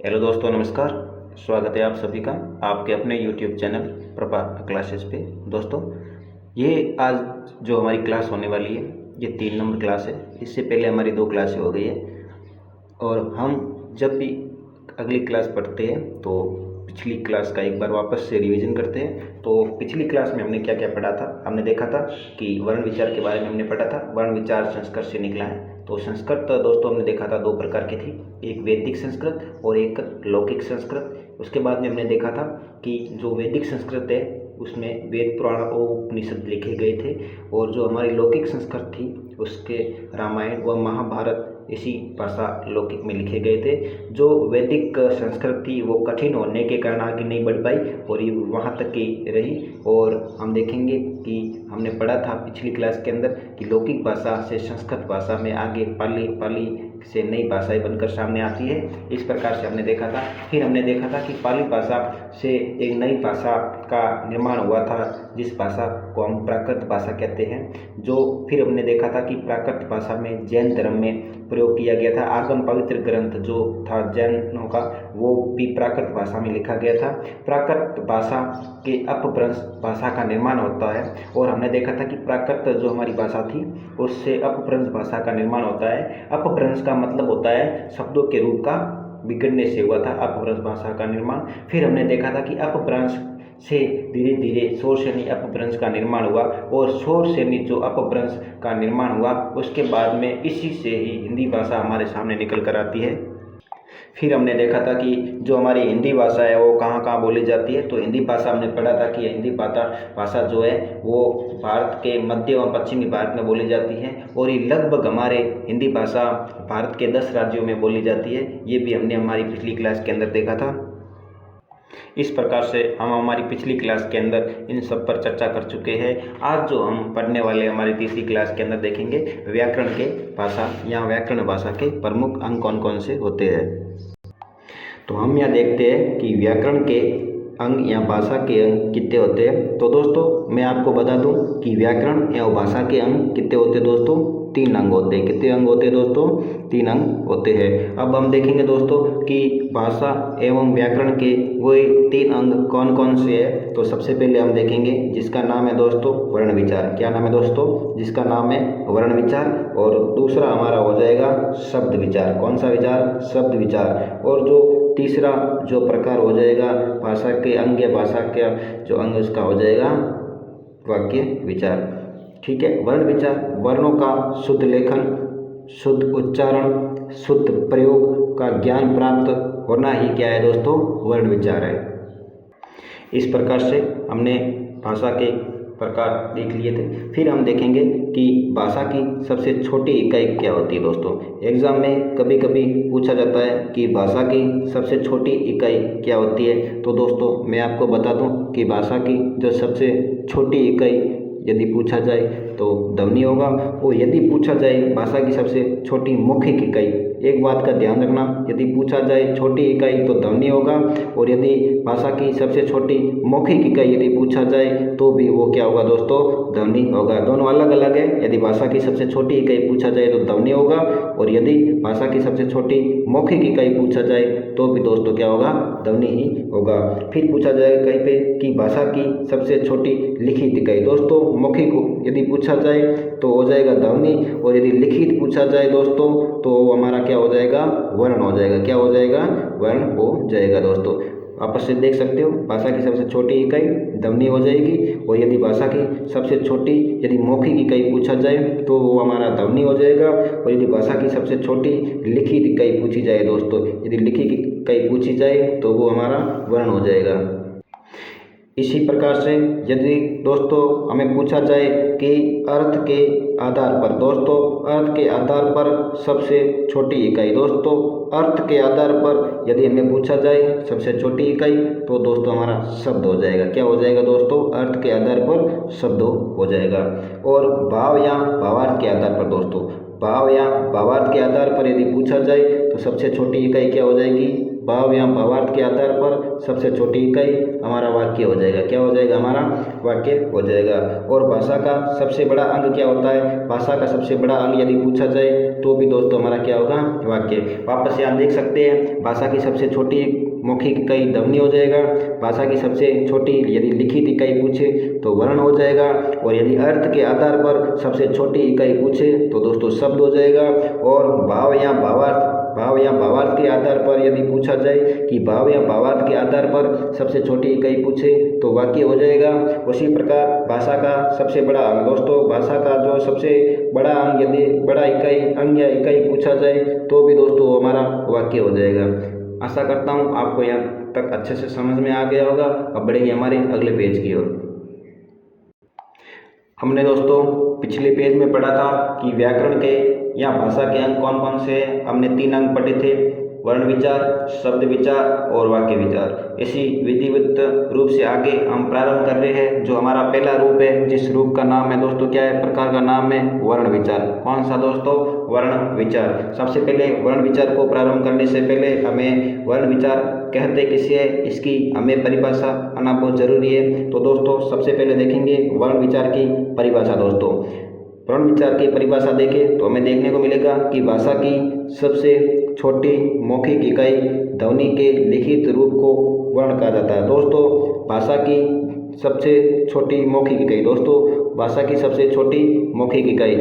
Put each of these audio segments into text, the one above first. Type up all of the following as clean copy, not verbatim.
Hello दोस्तों, नमस्कार। स्वागत है आप सभी का आपके अपने YouTube चैनल प्रभा क्लासेस पे। दोस्तों, ये आज जो हमारी क्लास होने वाली है ये 3 नंबर क्लास है। इससे पहले हमारी 2 क्लासें हो गई है और हम जब भी अगली क्लास पढ़ते हैं तो पिछली क्लास का एक बार वापस से रिवीजन करते हैं। तो पिछली क्लास में हमने क्या क्या पढ़ा था। हमने देखा था कि वर्ण विचार के बारे में हमने पढ़ा था। वर्ण विचार संस्कृत से निकला है। तो संस्कृत दोस्तों हमने देखा था 2 प्रकार की थी, एक वैदिक संस्कृत और एक लौकिक संस्कृत। उसके बाद में हमने देखा था कि जो वैदिक संस्कृत है उसमें वेद पुराण और उपनिषद लिखे गए थे और जो हमारी लौकिक संस्कृत थी उसके रामायण व महाभारत इसी भाषा लौकिक में लिखे गए थे। जो वैदिक संस्कृत थी वो कठिन होने के कारण आगे नहीं बढ़ पाई और ये वहाँ तक की रही। और हम देखेंगे कि हमने पढ़ा था पिछली क्लास के अंदर कि लौकिक भाषा से संस्कृत भाषा में आगे पाली से नई भाषाएं बनकर सामने आती है। इस प्रकार से हमने देखा था। फिर हमने देखा था कि पाली भाषा से एक नई भाषा का निर्माण हुआ था जिस भाषा को हम प्राकृत भाषा कहते हैं। जो फिर हमने देखा था कि प्राकृत भाषा में जैन धर्म में प्रयोग किया गया था। आगम पवित्र ग्रंथ जो था जैनों का वो भी प्राकृत भाषा में लिखा गया था। प्राकृत भाषा के अपभ्रंश भाषा का निर्माण होता है और हमने देखा था कि प्राकृत जो हमारी भाषा थी उससे अपभ्रंश भाषा का निर्माण होता है। अपभ्रंश का मतलब होता है शब्दों के रूप का बिगड़ने से हुआ था अपभ्रंश भाषा का निर्माण। फिर हमने देखा था कि अपभ्रंश से धीरे धीरे शोर श्रेणी अपभ्रंश का निर्माण हुआ और शोर श्रेणी जो अपभ्रंश का निर्माण हुआ उसके बाद में इसी से ही हिंदी भाषा हमारे सामने निकल कर आती है। फिर हमने देखा था कि जो हमारी हिंदी भाषा है वो कहाँ कहाँ बोली जाती है। तो हिंदी भाषा हमने पढ़ा था कि हिंदी भाषा जो है वो भारत के मध्य एवं पश्चिमी भारत में बोली जाती है और ये लगभग हमारे हिंदी भाषा भारत के 10 राज्यों में बोली जाती है। ये भी हमने हमारी पिछली क्लास के अंदर देखा था। इस प्रकार से हम हमारी पिछली क्लास के अंदर इन सब पर चर्चा कर चुके हैं। आज जो हम पढ़ने वाले हमारी तीसरी क्लास के अंदर देखेंगे व्याकरण के भाषा या व्याकरण भाषा के प्रमुख अंग कौन कौन से होते हैं। तो हम यहाँ देखते हैं कि व्याकरण के अंग या भाषा के अंग कितने होते हैं। तो दोस्तों मैं आपको बता दूं कि व्याकरण या भाषा के अंग कितने होते हैं दोस्तों, 3 अंग होते हैं। कितने अंग होते हैं दोस्तों, 3 अंग होते हैं। अब हम देखेंगे दोस्तों कि भाषा एवं व्याकरण के वही 3 अंग कौन कौन से हैं। तो सबसे पहले हम देखेंगे जिसका नाम है दोस्तों वर्ण विचार। क्या नाम है दोस्तों, जिसका नाम है वर्ण विचार। और दूसरा हमारा हो जाएगा शब्द विचार। कौन सा विचार, शब्द विचार। और जो तीसरा जो प्रकार हो जाएगा भाषा के अंग या भाषा का जो अंग उसका हो जाएगा वाक्य विचार। ठीक है। वर्ण विचार वर्णों का शुद्ध लेखन, शुद्ध उच्चारण, शुद्ध प्रयोग का ज्ञान प्राप्त होना ही क्या है दोस्तों, वर्ण विचार है। इस प्रकार से हमने भाषा के प्रकार देख लिए थे। फिर हम देखेंगे कि भाषा की सबसे छोटी इकाई क्या होती है दोस्तों। एग्जाम में कभी कभी पूछा जाता है कि भाषा की सबसे छोटी इकाई क्या होती है। तो दोस्तों मैं आपको बता दूं कि भाषा की जो सबसे छोटी इकाई यदि पूछा जाए तो ध्वनि होगा और यदि पूछा जाए भाषा की सबसे छोटी मौखिक इकाई, एक बात का ध्यान रखना, यदि पूछा जाए छोटी इकाई तो ध्वनि होगा और यदि भाषा की सबसे छोटी मौखिक इकाई यदि पूछा जाए तो भी वो क्या होगा दोस्तों, ध्वनि होगा। दोनों अलग अलग है। यदि भाषा की सबसे छोटी इकाई पूछा जाए तो ध्वनि होगा और यदि भाषा की सबसे छोटी मौखिक इकाई पूछा जाए तो भी दोस्तों क्या होगा, ध्वनि ही होगा। फिर पूछा जाएगा कहीं पे कि भाषा की सबसे छोटी लिखित इकाई। दोस्तों मौखिक यदि पूछा जाए तो हो जाएगा ध्वनि और यदि लिखित पूछा जाए दोस्तों तो हमारा क्या हो जाएगा, वर्ण हो जाएगा। क्या हो जाएगा, वर्ण हो जाएगा। दोस्तों आपस से देख सकते हो, भाषा की सबसे छोटी इकाई ध्वनि हो जाएगी और यदि भाषा की सबसे छोटी यदि मौखिक इकाई पूछा जाए तो वो हमारा ध्वनि हो जाएगा और यदि भाषा की सबसे छोटी लिखित इकाई पूछी जाए दोस्तों, यदि लिखित इकाई पूछी जाए तो वो हमारा वर्ण हो जाएगा। इसी प्रकार से यदि दोस्तों हमें पूछा जाए कि अर्थ के आधार पर, दोस्तों अर्थ के आधार पर सबसे छोटी इकाई, दोस्तों अर्थ के आधार पर यदि हमें पूछा जाए सबसे छोटी इकाई तो दोस्तों हमारा शब्द हो जाएगा। क्या हो जाएगा दोस्तों, अर्थ के आधार पर शब्द हो जाएगा। और भाव या भावार्थ के आधार पर, दोस्तों भाव या भावार्थ के आधार पर यदि पूछा जाए तो सबसे छोटी इकाई क्या हो जाएगी, भाव या भावार्थ के आधार पर सबसे छोटी इकाई हमारा वाक्य हो जाएगा। क्या हो जाएगा, हमारा वाक्य हो जाएगा। और भाषा का सबसे बड़ा अंग क्या होता है, भाषा का सबसे बड़ा अंग यदि पूछा जाए तो भी दोस्तों हमारा क्या होगा, वाक्य। वापस यहाँ देख सकते हैं, भाषा की सबसे छोटी मौखिक इकाई ध्वनि हो जाएगा। भाषा की सबसे छोटी यदि लिखित इकाई पूछे तो वर्ण हो जाएगा। और यदि अर्थ के आधार पर सबसे छोटी इकाई पूछे तो दोस्तों शब्द हो जाएगा। और भाव या भावार्थ के आधार पर यदि पूछा जाए कि भाव या भावार्थ के आधार पर सबसे छोटी इकाई पूछे तो वाक्य हो जाएगा। उसी प्रकार भाषा का सबसे बड़ा अंग, दोस्तों भाषा का जो सबसे बड़ा अंग यदि बड़ा अंग या इकाई पूछा जाए तो भी दोस्तों हमारा वाक्य हो जाएगा। आशा करता हूँ आपको यहाँ तक अच्छे से समझ में आ गया होगा। अब बढ़ेंगे हमारे अगले पेज की ओर। हमने दोस्तों पिछले पेज में पढ़ा था कि व्याकरण के या भाषा के अंग कौन कौन से हैं। हमने 3 अंग पढ़े थे, वर्ण विचार, शब्द विचार और वाक्य विचार। इसी विधिवत रूप से आगे हम प्रारंभ कर रहे हैं। जो हमारा पहला रूप है, जिस रूप का नाम है दोस्तों क्या है, प्रकार का नाम है वर्ण विचार। कौन सा दोस्तों, वर्ण विचार। सबसे पहले वर्ण विचार को प्रारंभ करने से पहले हमें वर्ण विचार कहते किसे है, इसकी हमें परिभाषा आना बहुत जरूरी है। तो दोस्तों सबसे पहले देखेंगे वर्ण विचार की परिभाषा। दोस्तों वर्ण विचार की परिभाषा देखें तो हमें देखने को मिलेगा कि भाषा की सबसे छोटी मौखिक इकाई ध्वनि के लिखित रूप को वर्ण कहा जाता है। दोस्तों भाषा की सबसे छोटी मौखिक इकाई, दोस्तों भाषा की सबसे छोटी मौखिक इकाई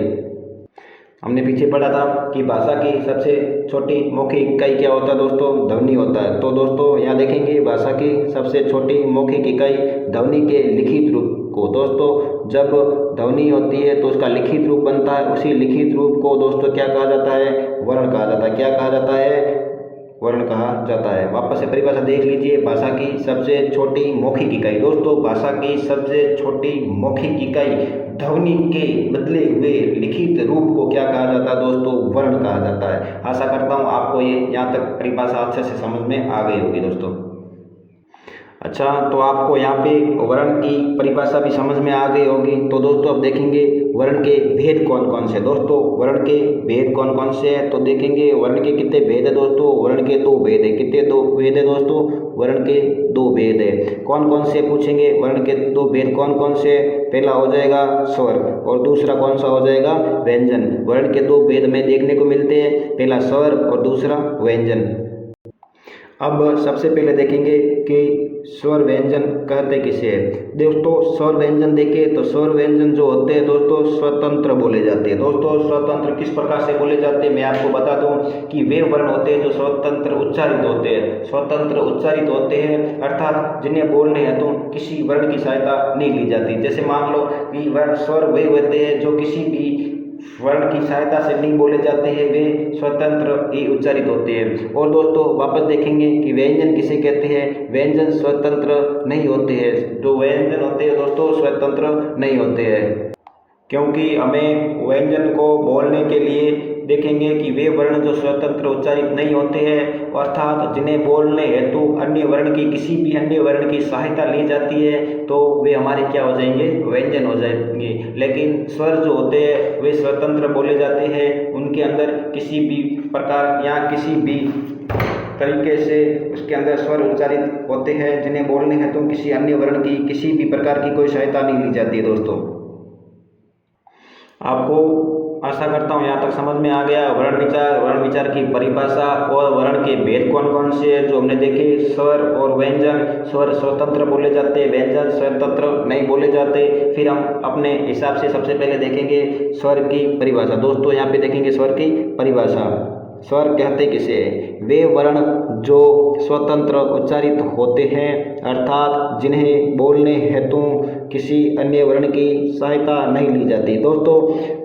हमने पीछे पढ़ा था कि भाषा की सबसे छोटी मौखिक इकाई क्या होता है दोस्तों, ध्वनि होता है। तो दोस्तों यहाँ देखेंगे भाषा की सबसे छोटी मौखिक इकाई ध्वनि के लिखित रूप को। दोस्तों जब ध्वनि होती है तो उसका लिखित रूप बनता है, उसी लिखित रूप को दोस्तों क्या कहा जाता है, वर्ण कहा जाता है। क्या कहा जाता है, वर्ण कहा जाता है। वापस से परिभाषा देख लीजिए, भाषा की सबसे छोटी मौखिक इकाई। दोस्तों भाषा की सबसे छोटी मौखिक इकाई ध्वनि के बदले हुए लिखित रूप को क्या कहा जाता है दोस्तों, वर्ण कहा जाता है। आशा करता हूँ आपको ये यहाँ तक परिभाषा अच्छे से समझ में आ गई होगी दोस्तों। अच्छा, तो आपको यहाँ पे वर्ण की परिभाषा भी समझ में आ गई होगी। तो दोस्तों अब देखेंगे वर्ण के भेद कौन कौन से। दोस्तों वर्ण के भेद कौन कौन से हैं, तो देखेंगे वर्ण के कितने भेद है दोस्तों, वर्ण के 2 भेद है। कितने 2 भेद है दोस्तों, वर्ण के 2 भेद है। कौन कौन से पूछेंगे, वर्ण के 2 भेद कौन कौन से, पहला हो जाएगा स्वर और दूसरा कौन सा हो जाएगा, व्यंजन। वर्ण के 2 भेद में देखने को मिलते हैं, पहला स्वर और दूसरा व्यंजन। अब सबसे पहले देखेंगे कि स्वर व्यंजन कहते किसे है। दोस्तों स्वर व्यंजन देखें तो स्वर व्यंजन जो होते हैं दोस्तों स्वतंत्र बोले जाते हैं। दोस्तों स्वतंत्र किस प्रकार से बोले जाते हैं, मैं आपको बता दूं कि वे वर्ण होते हैं जो स्वतंत्र उच्चारित होते हैं। स्वतंत्र उच्चारित होते हैं अर्थात जिन्हें बोलने हेतु किसी वर्ण की सहायता नहीं ली जाती। जैसे मान लो कि वर्ण स्वर वे होते हैं जो किसी भी वर्ण की सहायता से नहीं बोले जाते हैं, वे स्वतंत्र ही उच्चारित होते हैं। और दोस्तों वापस देखेंगे कि व्यंजन किसे कहते हैं, व्यंजन स्वतंत्र नहीं होते हैं। जो व्यंजन होते हैं दोस्तों स्वतंत्र नहीं होते हैं, क्योंकि हमें व्यंजन को बोलने के लिए देखेंगे कि वे वर्ण जो स्वतंत्र उच्चारित नहीं होते हैं अर्थात जिन्हें बोलने हेतु अन्य वर्ण की किसी भी अन्य वर्ण की सहायता ली जाती है तो वे हमारे क्या हो जाएंगे, व्यंजन हो जाएंगे। लेकिन स्वर जो होते हैं वे स्वतंत्र बोले जाते हैं, उनके अंदर किसी भी प्रकार या किसी भी तरीके से उसके अंदर स्वर उच्चारित होते हैं जिन्हें बोलने हेतु किसी अन्य वर्ण की किसी भी प्रकार की कोई सहायता नहीं ली जाती है। दोस्तों आपको आशा करता हूँ यहाँ तक समझ में आ गया वर्ण विचार की परिभाषा और वर्ण के भेद कौन कौन से हैं जो हमने देखे। स्वर और व्यंजन, स्वर स्वतंत्र बोले जाते, व्यंजन स्वतंत्र नहीं बोले जाते। फिर हम अपने हिसाब से सबसे पहले देखेंगे स्वर की परिभाषा। दोस्तों यहाँ पे देखेंगे स्वर की परिभाषा। स्वर कहते किसे है, वे वर्ण जो स्वतंत्र उच्चारित होते हैं अर्थात जिन्हें बोलने हेतु किसी अन्य वर्ण की सहायता नहीं ली जाती। दोस्तों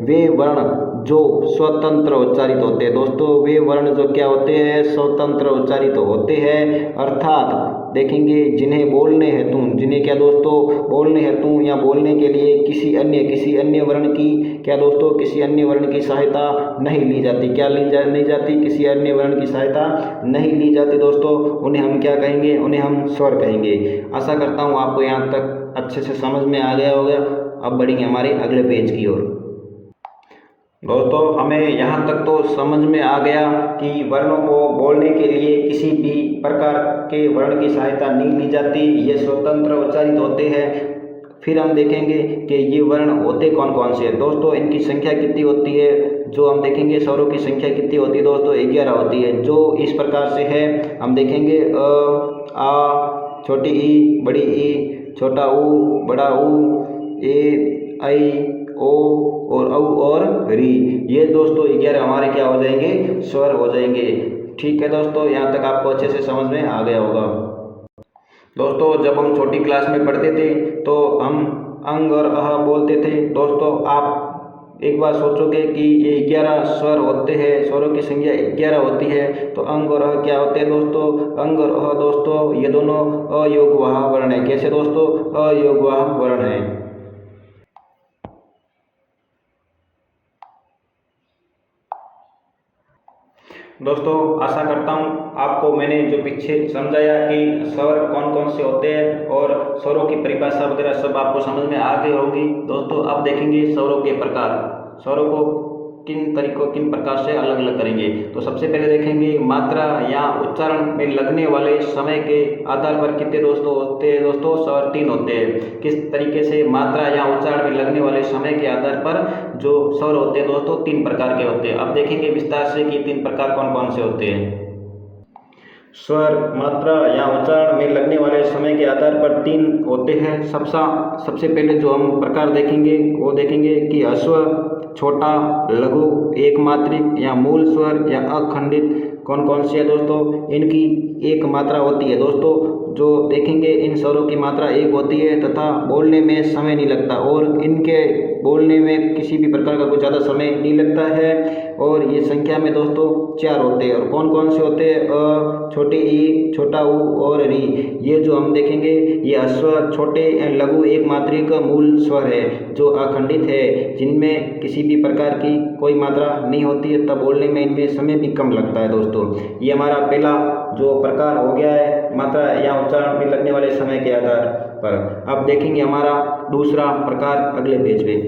वे वर्ण जो स्वतंत्र उच्चारित होते हैं, दोस्तों वे वर्ण जो क्या होते हैं, स्वतंत्र उच्चारित होते हैं अर्थात देखेंगे जिन्हें बोलने हेतु, जिन्हें क्या दोस्तों बोलने हेतु या बोलने के लिए किसी अन्य वर्ण की क्या दोस्तों किसी अन्य वर्ण की सहायता नहीं ली जाती। क्या नहीं जाती, किसी अन्य वर्ण की सहायता नहीं ली जाती। दोस्तों उन्हें हम क्या कहेंगे, उन्हें हम स्वर कहेंगे। आशा करता हूँ आपको यहाँ तक अच्छे से समझ में आ गया होगा। अब बढ़ेंगे हमारे अगले पेज की ओर। दोस्तों हमें यहाँ तक तो समझ में आ गया कि वर्णों को बोलने के लिए किसी भी प्रकार के वर्ण की सहायता नहीं ली जाती, ये स्वतंत्र उच्चारित होते हैं। फिर हम देखेंगे कि ये वर्ण होते कौन कौन से हैं। दोस्तों इनकी संख्या कितनी होती है, जो हम देखेंगे स्वरों की संख्या कितनी होती है दोस्तों, 11 होती है, जो इस प्रकार से है। हम देखेंगे आ, छोटी ई, बड़ी ई, छोटा ऊ, बड़ा ऊ, ए, आई, ओ और औ और री। ये दोस्तों 11 हमारे क्या हो जाएंगे, स्वर हो जाएंगे। ठीक है दोस्तों, यहाँ तक आपको अच्छे से समझ में आ गया होगा। दोस्तों जब हम छोटी क्लास में पढ़ते थे तो हम अंग और अह बोलते थे। दोस्तों आप एक बार सोचोगे कि ये 11 स्वर होते हैं, स्वरों की संख्या 11 होती है, तो अंग और अह क्या होते हैं दोस्तों। अंग और अह दोस्तों ये दोनों अयोगवाह वर्ण है। कैसे दोस्तों, अयोगवाह वर्ण है। दोस्तों आशा करता हूँ आपको मैंने जो पीछे समझाया कि स्वर कौन कौन से होते हैं और स्वरों की परिभाषा वगैरह सब आपको समझ में आ गई होगी। दोस्तों अब देखेंगे स्वरों के प्रकार, स्वरों को किन प्रकार से अलग अलग करेंगे। तो सबसे पहले देखेंगे मात्रा या उच्चारण में लगने वाले समय के आधार पर कितने दोस्तों होते हैं। दोस्तों स्वर 3 होते हैं। किस तरीके से मात्रा या उच्चारण में लगने वाले समय के आधार पर जो स्वर होते हैं दोस्तों 3 प्रकार के होते हैं। अब देखेंगे विस्तार से कि 3 प्रकार कौन कौन से होते हैं। स्वर मात्रा या उच्चारण में लगने वाले समय के आधार पर 3 होते हैं। सबसे पहले जो हम प्रकार देखेंगे वो देखेंगे कि ह्रस्व, छोटा, लघु, एक मात्रिक या मूल स्वर या अखंडित कौन कौन सी है दोस्तों। इनकी एक मात्रा होती है दोस्तों। जो देखेंगे इन स्वरों की मात्रा एक होती है तथा बोलने में समय नहीं लगता और इनके बोलने में किसी भी प्रकार का कोई ज़्यादा समय नहीं लगता है। और ये संख्या में दोस्तों 4 होते हैं। और कौन कौन से होते हैं, अ, छोटी ई, छोटा ऊ और री। ये जो हम देखेंगे ये ह्रस्व, छोटे, लघु, एक मात्रिक, मूल स्वर है जो अखंडित है, जिनमें किसी भी प्रकार की कोई मात्रा नहीं होती है, तब बोलने में इनमें समय भी कम लगता है दोस्तों। ये हमारा पहला जो प्रकार हो गया है मात्रा या उच्चारण में लगने वाले समय के आधार पर। अब देखेंगे हमारा दूसरा प्रकार अगले पेज पे।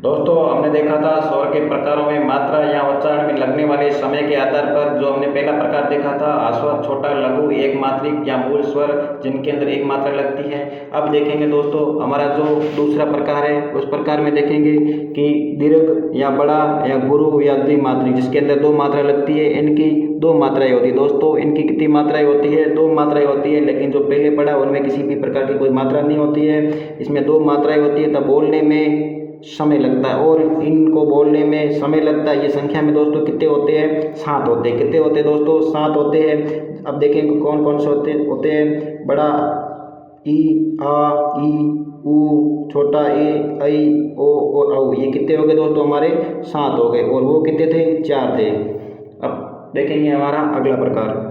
दोस्तों हमने देखा था स्वर के प्रकारों में मात्रा या उच्चारण में लगने वाले समय के आधार पर। जो हमने पहला प्रकार देखा था ह्रस्व, छोटा, लघु, एक मात्रिक या मूल स्वर जिनके अंदर एक मात्रा लगती है। अब देखेंगे दोस्तों हमारा जो दूसरा प्रकार है उस प्रकार में देखेंगे कि दीर्घ या बड़ा या गुरु या द्विमात्रिक जिसके अंदर 2 मात्रा लगती है। इनकी 2 मात्राएं होती है दोस्तों। इनकी कितनी मात्राएं होती है, 2 मात्राएं होती है। लेकिन जो पहले पढ़ा उनमें किसी भी प्रकार की कोई मात्रा नहीं होती है, इसमें 2 मात्राएं होती है, तब बोलने में समय लगता है और इनको बोलने में समय लगता है। ये संख्या में दोस्तों कितने होते हैं, 7 होते हैं। कितने होते हैं दोस्तों, 7 होते हैं। अब देखेंगे कौन कौन से होते हैं। बड़ा ई, आ, ई, ऊ, छोटा ए, ऐ, ओ और औ। ये कितने हो गए दोस्तों, हमारे 7 हो गए। और वो कितने थे, 4 थे। अब देखेंगे हमारा अगला प्रकार।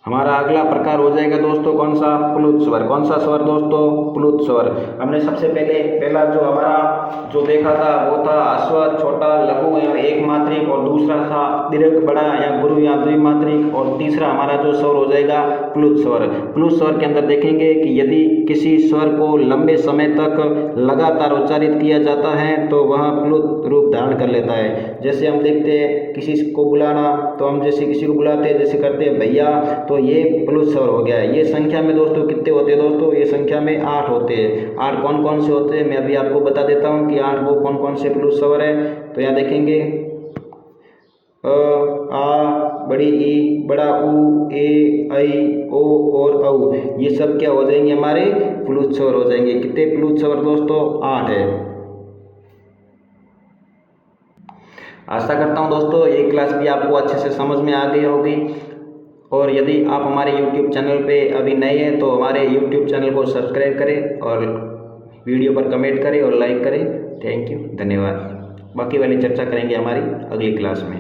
हमारा अगला प्रकार हो जाएगा दोस्तों कौन सा, प्लुत स्वर। कौन सा स्वर दोस्तों, प्लुत स्वर। हमने सबसे पहला जो हमारा जो देखा था वो था ह्रस्व, छोटा, लघु या एक मात्रिक, और दूसरा था दीर्घ, बड़ा या गुरु या द्विमात्रिक, और तीसरा हमारा जो स्वर हो जाएगा प्लुत स्वर। प्लुत स्वर के अंदर देखेंगे कि यदि किसी स्वर को लंबे समय तक लगातार उच्चारित किया जाता है तो वह प्लुत रूप धारण कर लेता है। जैसे हम देखते हैं किसी को बुलाना, तो हम जैसे किसी को बुलाते हैं जैसे करते हैं भैया, तो ये प्लुत स्वर हो गया है। ये संख्या में दोस्तों कितने होते हैं दोस्तों, ये संख्या में 8 होते हैं। 8 कौन कौन से होते हैं मैं अभी आपको बता देता हूँ कि 8 वो कौन कौन से प्लुत स्वर है। तो यहाँ देखेंगे अ, आ, बड़ी ई, बड़ा ऊ, ए, ऐ, ओ और औ। ये सब क्या हो जाएंगे, हमारे प्लुत स्वर हो जाएंगे। कितने प्लुत स्वर दोस्तों, 8 है। आशा करता हूँ दोस्तों ये क्लास भी आपको अच्छे से समझ में आ गई होगी। और यदि आप हमारे YouTube चैनल पे अभी नए हैं तो हमारे YouTube चैनल को सब्सक्राइब करें और वीडियो पर कमेंट करें और लाइक करें। थैंक यू, धन्यवाद। बाकी वाली चर्चा करेंगे हमारी अगली क्लास में।